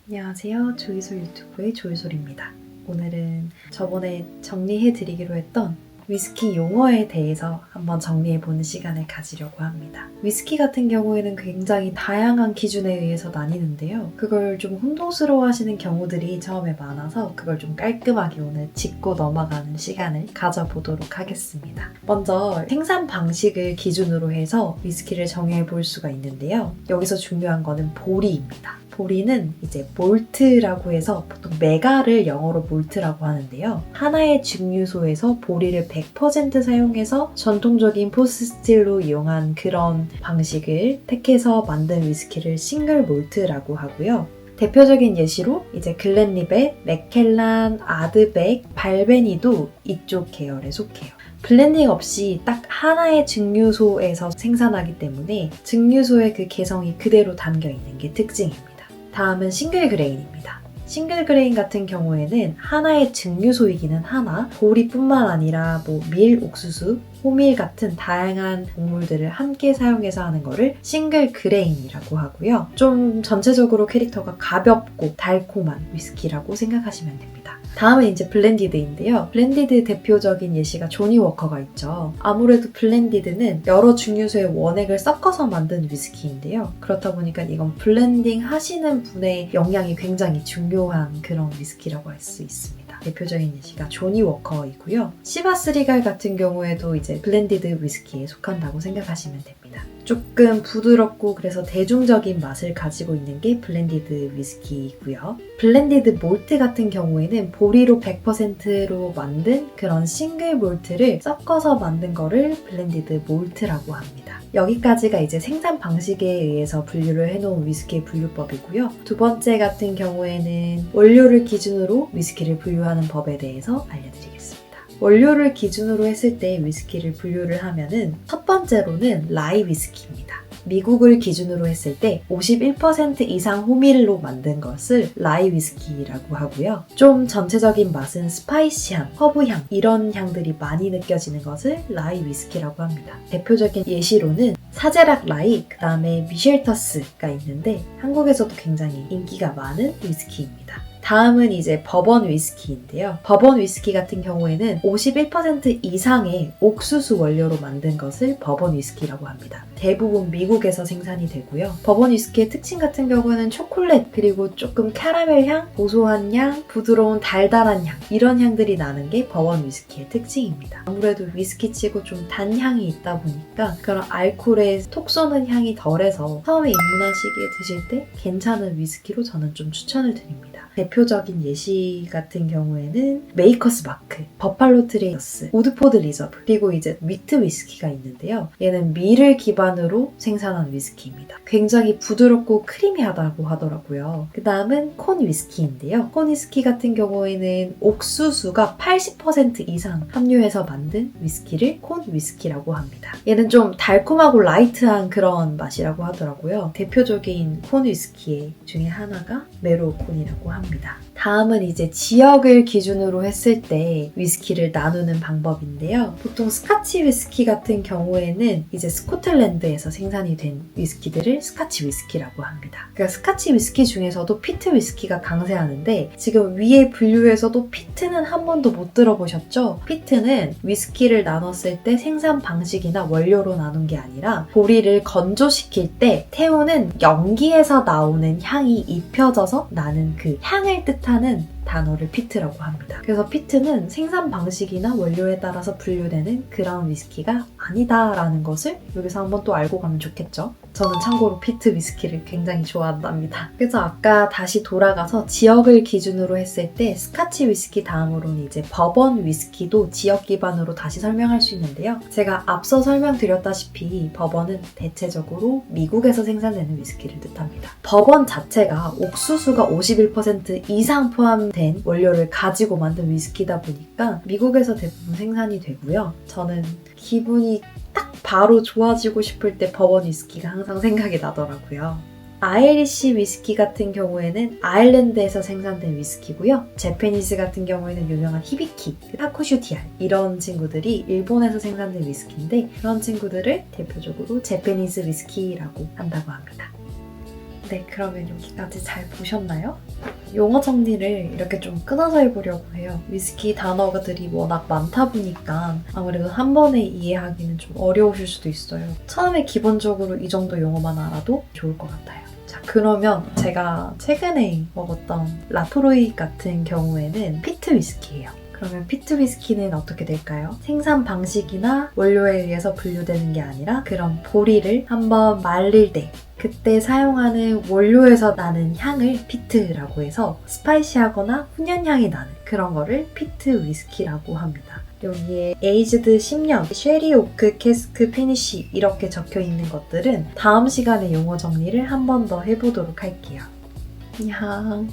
안녕하세요. 조이솔 유튜브의 조이솔입니다. 오늘은 저번에 정리해드리기로 했던 위스키 용어에 대해서 한번 정리해보는 시간을 가지려고 합니다. 위스키 같은 경우에는 굉장히 다양한 기준에 의해서 나뉘는데요. 그걸 좀 혼동스러워 하시는 경우들이 처음에 많아서 그걸 좀 깔끔하게 오늘 짚고 넘어가는 시간을 가져보도록 하겠습니다. 먼저 생산 방식을 기준으로 해서 위스키를 정해볼 수가 있는데요. 여기서 중요한 거는 보리입니다. 보리는 이제 몰트라고 해서 보통 메가를 영어로 몰트라고 하는데요. 하나의 증류소에서 보리를 100% 사용해서 전통적인 포스틸로 이용한 그런 방식을 택해서 만든 위스키를 싱글 몰트라고 하고요. 대표적인 예시로 이제 글렌리벳, 맥켈란, 아드백, 발베니도 이쪽 계열에 속해요. 블렌딩 없이 딱 하나의 증류소에서 생산하기 때문에 증류소의 그 개성이 그대로 담겨있는 게 특징입니다. 다음은 싱글 그레인입니다. 싱글 그레인 같은 경우에는 하나의 증류소이기는 하나 보리뿐만 아니라 밀, 옥수수, 호밀 같은 다양한 곡물들을 함께 사용해서 하는 거를 싱글 그레인이라고 하고요. 좀 전체적으로 캐릭터가 가볍고 달콤한 위스키라고 생각하시면 됩니다. 다음은 이제 블렌디드인데요. 블렌디드 대표적인 예시가 조니 워커가 있죠. 아무래도 블렌디드는 여러 증류소의 원액을 섞어서 만든 위스키인데요. 그렇다 보니까 이건 블렌딩 하시는 분의 역량이 굉장히 중요한 그런 위스키라고 할 수 있습니다. 대표적인 예시가 조니 워커이고요. 시바스 리갈 같은 경우에도 이제 블렌디드 위스키에 속한다고 생각하시면 됩니다. 조금 부드럽고 그래서 대중적인 맛을 가지고 있는 게 블렌디드 위스키이고요. 블렌디드 몰트 같은 경우에는 보리로 100%로 만든 그런 싱글 몰트를 섞어서 만든 거를 블렌디드 몰트라고 합니다. 여기까지가 이제 생산 방식에 의해서 분류를 해놓은 위스키의 분류법이고요. 두 번째 같은 경우에는 원료를 기준으로 위스키를 분류하는 법에 대해서 알려드리겠습니다. 원료를 기준으로 했을 때 위스키를 분류를 하면은 첫 번째로는 라이 위스키입니다. 미국을 기준으로 했을 때 51% 이상 호밀로 만든 것을 라이 위스키라고 하고요. 좀 전체적인 맛은 스파이시한, 허브향 이런 향들이 많이 느껴지는 것을 라이 위스키라고 합니다. 대표적인 예시로는 사제락 라이, 그 다음에 미셸터스가 있는데 한국에서도 굉장히 인기가 많은 위스키입니다. 다음은 이제 버번 위스키인데요. 버번 위스키 같은 경우에는 51% 이상의 옥수수 원료로 만든 것을 버번 위스키라고 합니다. 대부분 미국에서 생산이 되고요. 버번 위스키의 특징 같은 경우는 초콜릿, 그리고 조금 캐러멜 향, 고소한 향, 부드러운 달달한 향 이런 향들이 나는 게 버번 위스키의 특징입니다. 아무래도 위스키치고 좀 단향이 있다 보니까 그런 알코올에 톡 쏘는 향이 덜해서 처음에 입문하시기에 드실 때 괜찮은 위스키로 저는 좀 추천을 드립니다. 대표적인 예시 같은 경우에는 메이커스 마크, 버팔로 트레이서스, 오드포드 리저브, 그리고 이제 위트 위스키가 있는데요. 얘는 밀을 기반으로 생산한 위스키입니다. 굉장히 부드럽고 크리미하다고 하더라고요. 그 다음은 콘 위스키인데요. 콘 위스키 같은 경우에는 옥수수가 80% 이상 함유해서 만든 위스키를 콘 위스키라고 합니다. 얘는 좀 달콤하고 라이트한 그런 맛이라고 하더라고요. 대표적인 콘 위스키 중에 하나가 메로콘이라고 합니다. 다음은 이제 지역을 기준으로 했을 때 위스키를 나누는 방법인데요. 보통 스카치 위스키 같은 경우에는 이제 스코틀랜드에서 생산이 된 위스키들을 스카치 위스키라고 합니다. 그러니까 스카치 위스키 중에서도 피트 위스키가 강세하는데 지금 위에 분류에서도 피트는 한 번도 못 들어보셨죠? 피트는 위스키를 나눴을 때 생산 방식이나 원료로 나눈 게 아니라 보리를 건조시킬 때 태우는 연기에서 나오는 향이 입혀져서 나는 그 향을 뜻하는 단어를 피트라고 합니다. 그래서 피트는 생산 방식이나 원료에 따라서 분류되는 그런 위스키가 아니다라는 것을 여기서 한번 또 알고 가면 좋겠죠? 저는 참고로 피트 위스키를 굉장히 좋아한답니다. 그래서 아까 다시 돌아가서 지역을 기준으로 했을 때 스카치 위스키 다음으로는 이제 버번 위스키도 지역 기반으로 다시 설명할 수 있는데요. 제가 앞서 설명드렸다시피 버번은 대체적으로 미국에서 생산되는 위스키를 뜻합니다. 버번 자체가 옥수수가 51% 이상 포함된 원료를 가지고 만든 위스키다 보니까 미국에서 대부분 생산이 되고요. 저는 기분이 딱 바로 좋아지고 싶을 때 버번 위스키가 항상 생각이 나더라고요. 아이리시 위스키 같은 경우에는 아일랜드에서 생산된 위스키고요. 제페니스 같은 경우에는 유명한 히비키, 타쿠슈티알 이런 친구들이 일본에서 생산된 위스키인데 그런 친구들을 대표적으로 제페니스 위스키라고 한다고 합니다. 네, 그러면 여기까지 잘 보셨나요? 용어 정리를 이렇게 좀 끊어서 해보려고 해요. 위스키 단어들이 워낙 많다 보니까 아무래도 한 번에 이해하기는 좀 어려우실 수도 있어요. 처음에 기본적으로 이 정도 용어만 알아도 좋을 것 같아요. 자, 그러면 제가 최근에 먹었던 라프로이 같은 경우에는 피트 위스키예요. 그러면 피트 위스키는 어떻게 될까요? 생산 방식이나 원료에 의해서 분류되는 게 아니라 그런 보리를 한번 말릴 때 그때 사용하는 원료에서 나는 향을 피트라고 해서 스파이시하거나 훈연향이 나는 그런 거를 피트 위스키라고 합니다. 여기에 에이즈드 10년, 쉐리 오크 캐스크 피니쉬 이렇게 적혀 있는 것들은 다음 시간에 용어 정리를 한 번 더 해보도록 할게요. 안녕.